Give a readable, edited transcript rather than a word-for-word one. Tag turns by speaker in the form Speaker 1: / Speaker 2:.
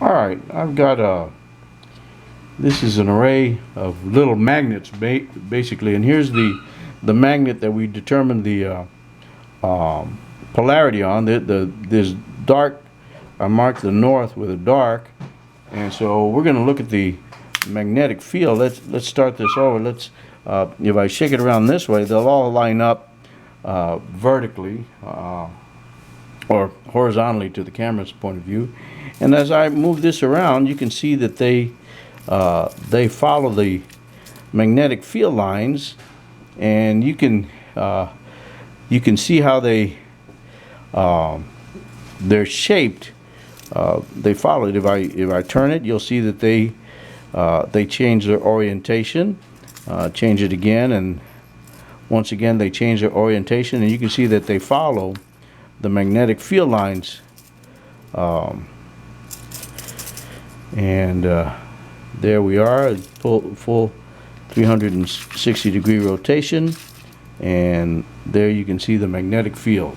Speaker 1: Alright, I've got this is an array of little magnets basically, and here's the magnet that we determined the polarity on. This dark, I marked the north with a dark, and so we're going to look at the magnetic field. Let's start this over. If I shake it around this way, they'll all line up vertically or horizontally to the camera's point of view. And as I move this around, you can see that they follow the magnetic field lines, and you can see how they're shaped. They follow it. If I turn it, you'll see that they change their orientation. Change it again, and once again they change their orientation, and you can see that they follow the magnetic field lines. There we are, full 360-degree rotation, and there you can see the magnetic field.